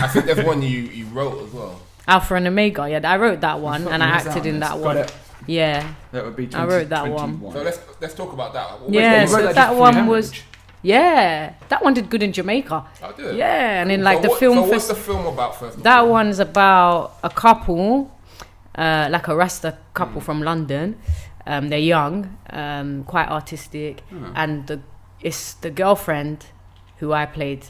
think there's one you wrote as well. Alpha and Omega. Yeah, I wrote that one and I acted in that one. Yeah, that would be. I wrote that one. So let's talk about that. Yeah, so that one was. Yeah, that one did good in Jamaica. I did. Yeah, and in like the film. So what's the film about first? That one's about a couple, like a Rasta couple from London. They're young, quite artistic, and it's the girlfriend who I played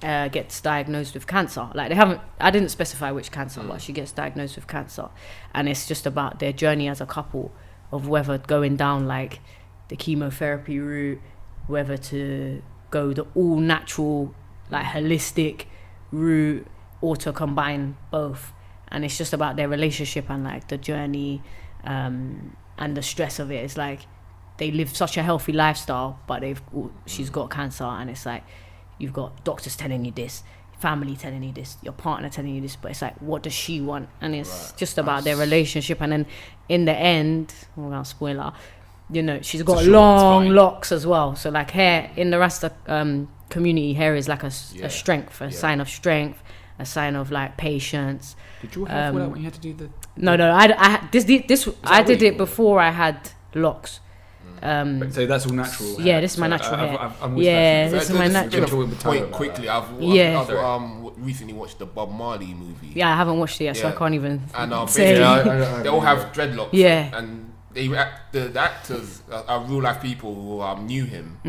gets diagnosed with cancer. Like I didn't specify which cancer, but she gets diagnosed with cancer, and it's just about their journey as a couple of whether going down like the chemotherapy route, whether to go the all natural, like holistic route, or to combine both. And it's just about their relationship and like the journey, and the stress of it. It's like they live such a healthy lifestyle, but she's got cancer, and it's like you've got doctors telling you this, family telling you this, your partner telling you this, but it's like, what does she want? And it's just about their relationship. And then in the end, well, spoiler, you know, she's got long locks as well. So like hair in the Rasta community, hair is like a strength, a sign of strength, a sign of like patience. Did your hair fall out when you had to do the? No. I did it before I had locks. So that's all natural. Yeah, this is my natural hair. This is my natural. Point quickly. I've recently watched the Bob Marley movie. Yeah, I haven't watched it yet, so I can't even say. They all have dreadlocks. Yeah, and the actors are real life people who knew him,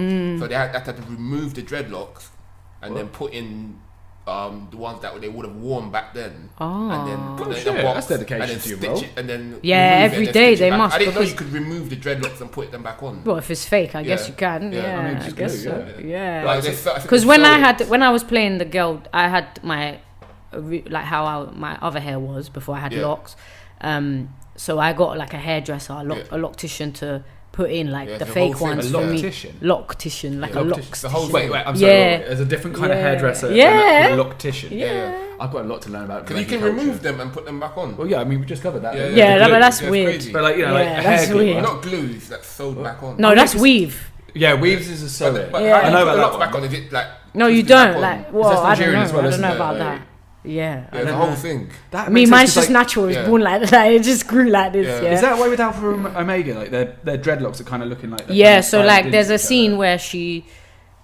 so they had to remove the dreadlocks and then put in the ones that they would have worn back then, and then put it in a box, that's dedication and then to your stitch role. it, and then every day they must. I didn't know you could remove the dreadlocks and put them back on. Well, if it's fake, I guess you can. I guess so. Yeah, because when I was playing the girl, I had my how my other hair was before I had locks. So I got like a hairdresser, a loctician to put in like the fake ones for me. Loctician, like a locks. Wait, I'm sorry. There's a different kind of hairdresser. Yeah. And a loctician. Yeah. I've got a lot to learn about. Because you can remove them and put them back on. Well, yeah. I mean, we just covered that. But that's weird. But like, you know, like that's hair weird. Not glues that's sewed back on. No, that's weave. Yeah, weaves is a sewing. But I know about that back on. Is it like? No, you don't. Like, well, I don't know. I don't know about that. Yeah, the whole thing. I mean, mine's just natural. It's born like that. It just grew like this. Yeah. Is that why with Alpha Omega, like their dreadlocks are kind of looking like? So like, there's a scene where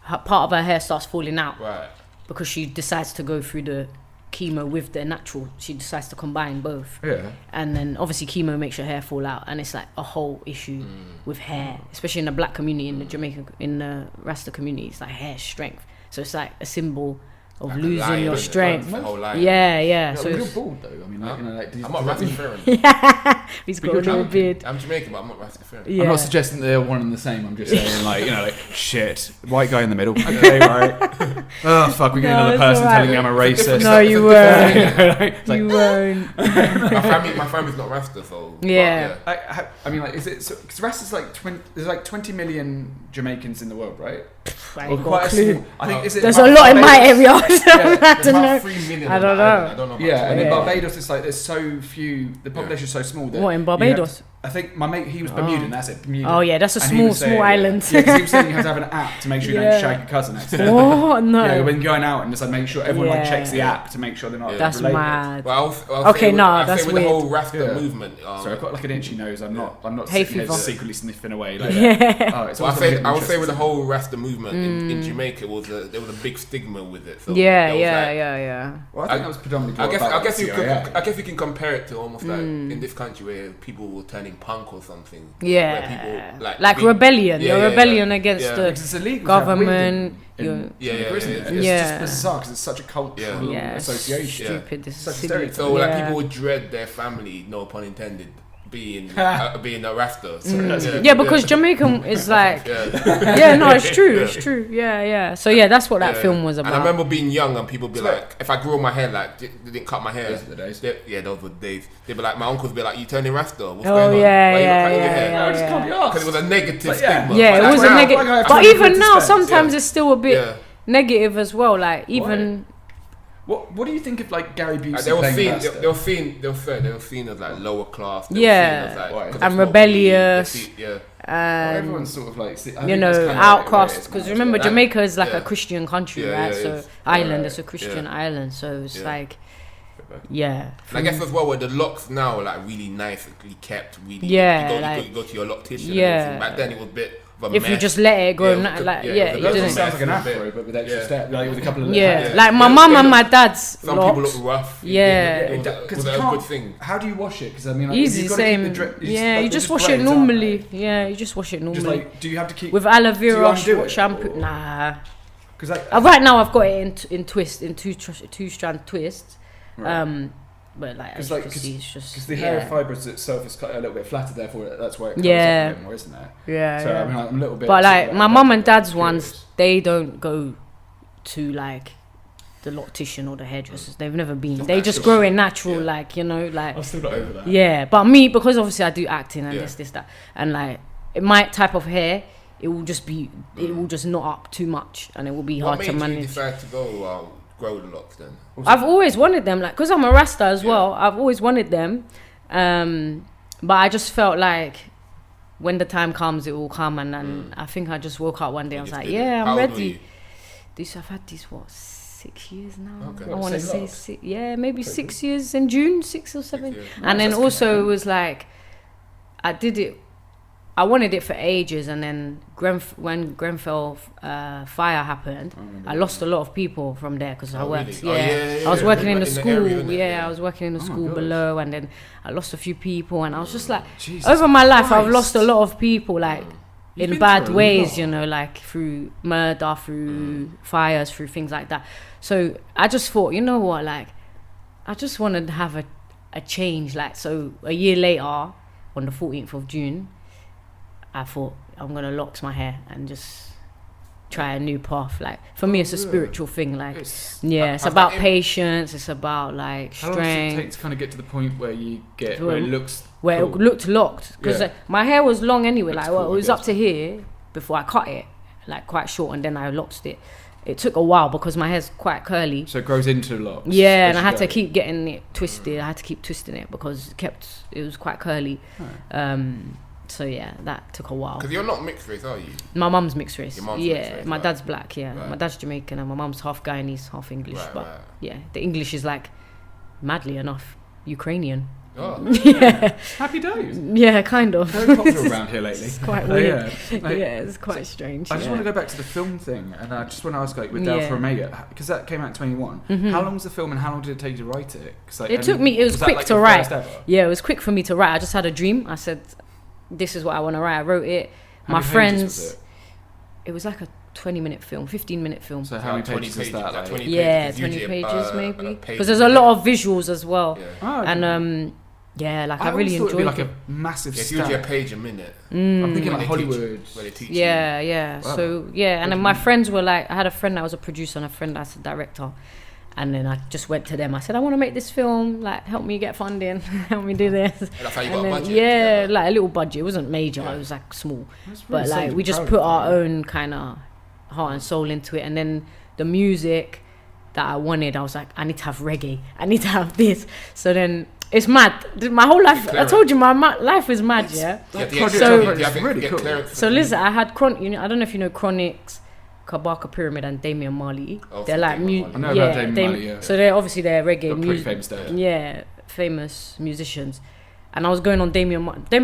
part of her hair starts falling out, right? Because she decides to go through the chemo with the natural. She decides to combine both. Yeah. And then obviously chemo makes your hair fall out, and it's like a whole issue with hair, especially in the black community, in the Jamaican, in the Rasta community. It's like hair strength. So it's like a symbol of like losing your strength. Yeah. So you're bald though. I mean, I'm not Rastafarian. He's got a little beard. I'm Jamaican, but I'm not Rastafarian. I'm not suggesting they're one and the same. I'm just saying, like shit, white guy in the middle. Okay, right. Oh fuck, we're getting another person telling me I'm a racist. No, you weren't. You weren't. My family's not Rasta, so yeah. I mean, like, is it? Because Rasta's like there's like 20 million Jamaicans in the world, right? I ain't got a clue. I think there's a lot in my area. I don't know. 3 million. I don't know. Yeah, and in Barbados, it's like there's so few. The population is so small. That what in Barbados? I think my mate, he was Bermudan. That's it, Bermuda. Oh yeah, that's a small island. Yeah, because he was saying you have to have an app to make sure you don't shag your cousin. What? No. Yeah, when going out and just like make sure everyone like checks the app to make sure they're not. That's related. mad. Well, that's weird. With the whole Rasta movement. Sorry, I've got like an itchy nose. I'm not hay sitting fever. here secretly sniffing away. Like I would say with the whole Rasta movement in Jamaica, there was a big stigma with it. So yeah. Well, I think that was predominantly. I guess you can compare it to almost like in this country where people were turning punk or something. Yeah, people, rebellion. Rebellion against the government. It's just bizarre because it's such a cultural association. Stupid. So like people would dread their family, no pun intended, being a Rasta. Because Jamaican is like it's true. Yeah. So that's what that film was about. And I remember being young and people be like, if I grew my hair, like they didn't cut my hair. Those were the days. Those were the days. They'd be like, my uncles be like, you turning Rasta? What's going on? Why are you not cutting your hair? I just can't be asked. Because it was a negative stigma. Yeah, it was a negative. But even now, sometimes it's still a bit negative as well. Like even. What do you think of like Gary Busey they were seen as like lower class. And rebellious. everyone's sort of like, outcasts. Because remember, that. Jamaica is like a Christian country, right? Yeah, so Ireland is a Christian island, so it's like, And I guess as well, where the locks now are like really nicely kept, really. You go to your loctician. Yeah. Back then it was a bit. If you just let it go, it didn't. sounds like an afro, but with extra step, like with a couple of like my mum and my dad's some locks. people look rough. Because a good thing. How do you wash it? Because I mean, like, easy, you've got same. To keep you just wash it normally. Yeah, you just wash it normally. Just like, do you have to keep with aloe vera shampoo? Or? Nah. Because right now I've got it in two strand twists. Right. But like, as you can see, it's just because the hair fibres itself is a little bit flatter, therefore that's why it comes up a bit more, isn't it? Yeah. So I mean, I'm a little bit. But like my mum and dad's ones, they don't go to like the loctician or the hairdressers. They've never been. They just grow it natural, like like. I'm still not over that. Yeah, but me, because obviously I do acting and this that, and like my type of hair, it will just knot up too much, and it will be hard to manage. What made you decide to go grow the locks then? I've always wanted them, like, because I'm a Rasta as well. I've always wanted them, but I just felt like when the time comes, it will come, and I think I just woke up one day. I was like, I'm ready. I've had these 6 years now. Okay. I want to say 6. Yeah, maybe 6 years in June, 6 or 7. And then also it was like I did it. I wanted it for ages, and then when Grenfell fire happened, I lost a lot of people from there because I worked. Really? I was working in the school. I was working in the school below, and then I lost a few people, and I was just like, over my life, I've lost a lot of people, like in bad ways, like through murder, through fires, through things like that. So I just thought, you know what, like, I just wanted to have a change. Like, so a year later, on the 14th of June. I thought I'm gonna locks my hair and just try a new path. Like, for me, it's a spiritual thing. Like, it's about patience. It's about like strength. How long does it take to kind of get to the point where you get where it looks it looked locked? Because my hair was long anyway. Like, it was up to here before I cut it, like quite short, and then I locked it. It took a while because my hair's quite curly. So it grows into locks. Yeah, and I had to keep getting it twisted. I had to keep twisting it because it was quite curly. So yeah, that took a while. Because you're not mixed race, are you? My mum's mixed race. Your mum's mixed race, my dad's black. Right. My dad's Jamaican, and my mum's half Guyanese, half English. Yeah, the English is like, madly enough, Ukrainian. Oh. Yeah. Happy days. Yeah, kind of. Very popular around here lately. It's quite weird. It's quite strange. I just want to go back to the film thing, and I just want to ask, like, with Delphi because that came out in 21. How long was the film, and how long did it take you to write it? Like, it was quick to write. Yeah, it was quick for me to write. I just had a dream. I said, this is what I want to write. I wrote it. My friends. It was like a 20-minute film, 15-minute film. So how many pages is that? Like 20 20 pages maybe. Because there's a lot of visuals as well. Yeah. And like I really enjoyed it. It'd be like a massive it's usually a page a minute. I'm thinking like Hollywood. Where they teach yeah. Wow. So and then my friends were like, I had a friend that was a producer and a friend that's a director. And then I just went to them. I said, I want to make this film. Like, help me get funding. Help me do this. And that's how you got a budget. Yeah, like a little budget. It wasn't major. It was like small. But like we just put our own kind of heart and soul into it. And then the music that I wanted, I was like, I need to have reggae. I need to have this. So then it's mad. My whole life, I told you, my life is mad. Really cool. So listen, I had I don't know if you know Chronics, Kabaka Pyramid, and Damian Marley. They're like I know about Damian Marley, yeah. So they're obviously reggae pretty famous there. Yeah, famous musicians. And I was going on Damian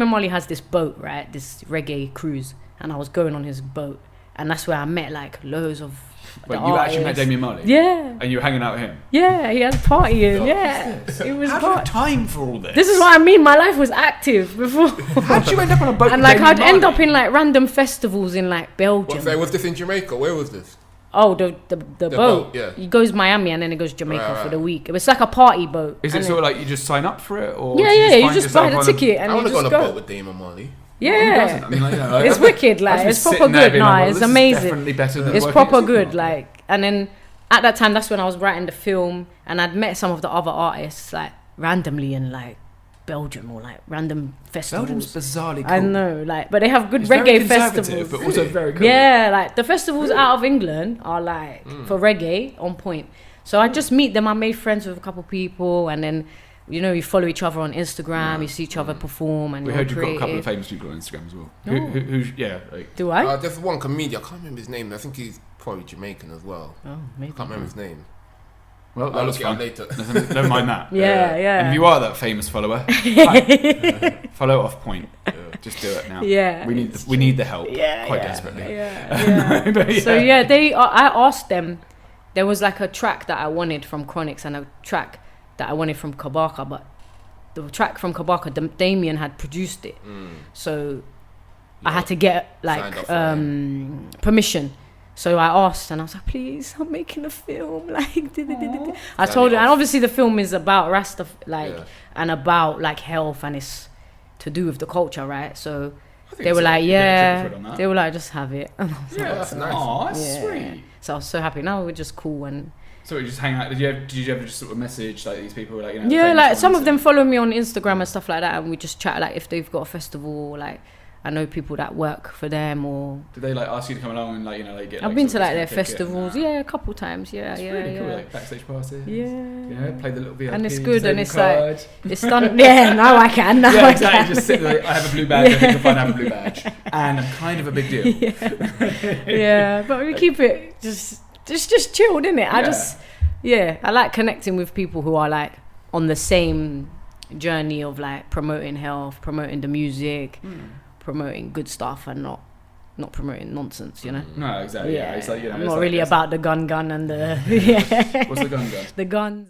Marley has this boat, right? This reggae cruise, and I was going on his boat, and that's where I met like loads of. Wait, you actually met Damian Marley? Yeah. And you were hanging out with him? Yeah, he had a party. It was. How do you have time for all this? This is what I mean. My life was active before. How did you end up on a boat? And like I'd end up in like random festivals in like Belgium. Was this in Jamaica? Where was this? Oh, the boat. Yeah. It goes Miami and then it goes Jamaica for the week. It was like a party boat. Is it sort of like you just sign up for it, or you just buy the ticket and I want you to just go on go. a boat with Damian Marley. Yeah, I mean, like, it's wicked. Like it's proper good. It's amazing. Definitely better than it's proper good. Like, and then at that time, that's when I was writing the film, and I'd met some of the other artists like randomly in like Belgium or like random festivals. Belgium's bizarrely cool. I know, like, but they have good reggae festivals. But also very cool. Yeah, like the festivals out of England are like for reggae on point. So I just meet them. I made friends with a couple people, and then you know, you follow each other on Instagram, you see each other perform, and We you're heard you've got a couple creative. of famous people on Instagram as well. Oh. Who's yeah? Like, Do I? There's one comedian. I can't remember his name. I think he's probably Jamaican as well. Oh, maybe. I can't remember his name. well, that I'll was look it up fun. later. Never mind that. Yeah. And if you are that famous follower, hi. Follow Off Point. Just do it now. Yeah, we need the help quite desperately. Yeah. But yeah. So yeah, I asked them. There was like a track that I wanted from Chronix and a track that I wanted from Kabaka, but the track from Kabaka, Damien had produced it, so I had to get like permission. So I asked, and I was like, "Please, I'm making a film." Like, I told her, and obviously the film is about and about like health, and it's to do with the culture, right? So they were like, they were like, just have it. And I was like, that's nice. Aw, that's sweet. So I was so happy. Now we're just cool and. So we just hang out. Did you ever just sort of message like these people, like, you know? Yeah, famous like some ones of them follow me on Instagram and stuff like that, and we just chat like if they've got a festival. Like I know people that work for them, or Did they like ask you to come along and like, you know, like get? I've like, been sort to of like their discount ticket and festivals, that? yeah, a couple times, yeah, It's yeah, really yeah. cool, like backstage passes. Yeah. You know, play the little VIP. And it's good, and it's card. like it's done. Yeah, now I can. Now Yeah, I exactly. can. Just sit there. Like, I have a blue badge. I think you'll find I have a blue badge, and I'm kind of a big deal. Yeah, but we keep it just chilled, innit? I like connecting with people who are like on the same journey of like promoting health, promoting the music, promoting good stuff, and not promoting nonsense, you know. No, exactly. Yeah, it's like, you know, I'm it's not like, really it's about the gun and the What's the gun? the guns.